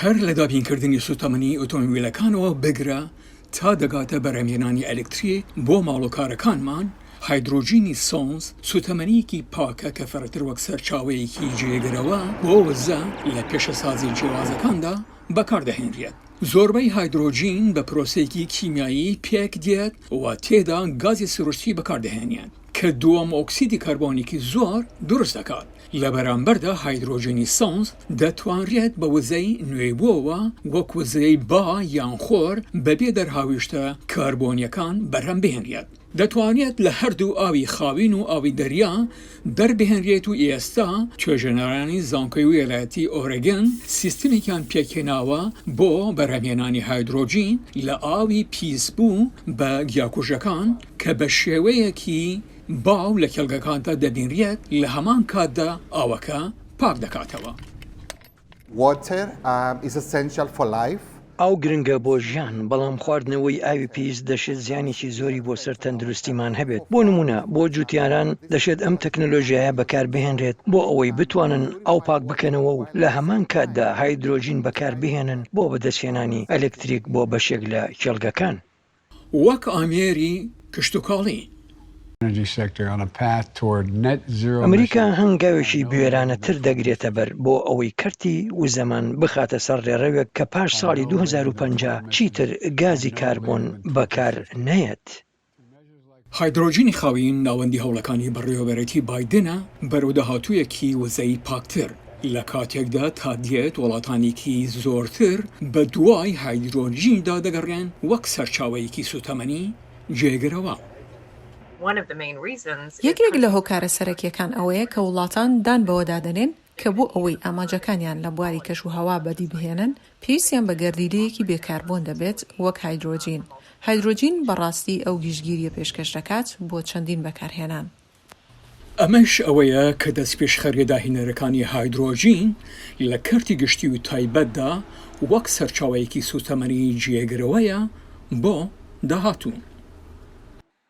هەر لە دابینکردنی سوتەمەنی ئۆتۆمۆبیلەکانەوە بگرە تا دەگاتە بەرهەمهێنانی ئەلکتریک بۆ ماڵوکارەکانمان، هایدرۆجینی سۆنز سوتەمەنیەکی پاکە کە فەرەتر وەک سەرچاوەیەکی جێگرەوە بۆ وزە لە پێشەسازی جیاوازەکاندا بەکاردەهێنرێت. زۆربەی هایدرۆجین بە پرۆسەیەکی کیمیایی پێک دێت و تێدا گازی سروشتی بەکاردەهێنێت کە دووەم ئۆکسیدی کاربۆنیکی زۆر دروست دەکات. لە بەرامبەردا هایدرۆجینی سۆنز دەتوانرێت بە وزەی نوێبووەوە وەک وزەی با یان خۆر بەبێ دەرهاویشتە کاربۆنیەکان بەرهەم بهێنرێت. دەتوانێت لە هەردوو ئاوی خاوین و ئاوی دەریا دەربهێنرێت و ئێستا توێژەنەرانی زانکۆی ویلایەتی ئۆرێگۆن سیستمێکیان پێکهێناوە بۆ بەرهەمهێنانی هایدرۆجین لە ئاوی پیسبوو بە گیاکوژەکان کە بە شێوەیەکی باو لە کێڵگەکاندا دەبینرێت لە هەمان کاتدا ئاوەکە پاک دەکاتەوە. Water is essential for life. ئاو گرنگە بۆ ژیان، بەڵام خواردنەوەی ئاوی پیس دەشێت زیانێکی زۆری بۆ سەر تەندروستیمان هەبێت. بۆ نمونە بۆ جوتیاران دەشێت ئەم تەکنۆلۆژیایە بەکاربهێنرێت بۆ ئەوەی بتوانن ئاو پاک بکەنەوە و لە هەمان کاتدا هایدرۆجین بەکاربهێنن بۆ بەدەستهێنانی ئەلکتریک بۆ بەشێک لە کێڵگەکان. وەک ئامێری کشتوکاڵی ئەمریکا هەنگاوێکی بوێرانەتر دەگرێتە بەر بۆ ئەوەی کەرتی وزەمان بخاتە سەر ڕێڕەوێک کە پاش ساڵی 2050 چیتر گازی کاربۆن بەکار نەیەت. هایدرۆجینی خاوین ناوەندی هەوڵەکانی بەڕێوەبەرەتی بایدنە بەرەو داهاتوویەکی وزەی پاکتر لە کاتێکدا تا دێت وڵاتانێکی زۆرتر بە دوای هایدرۆجیندا دەگەڕێن وەک سەرچاوەیەکی سوتەمەنی جێگرەوە. یەکێک لە هۆکارە سەرەکیەکان ئەوەیە کە وڵاتان دان بەوە دادەنێن کە بۆ ئەوەی ئاماجەکانیان لە بواری کەش و هەوا بەدی بهێنن پێویستیان بە گەردیلەیەکی بێکاربۆن دەبێت وەک هایدرۆجین. هایدرۆجین بەڕاستی ئەو گشتگیریە پێشکەش دەکات بۆ چەندین بەکارهێنان. ئەمەش ئەوەیە کە دەست پێشخەریە داهێنەرەکانی هایدرۆجین لە کەرتی گشتی و تایبەتدا وەک سەرچاوەیەکی سوتەمەنی جێگرەوەیە بۆ داهاتوو.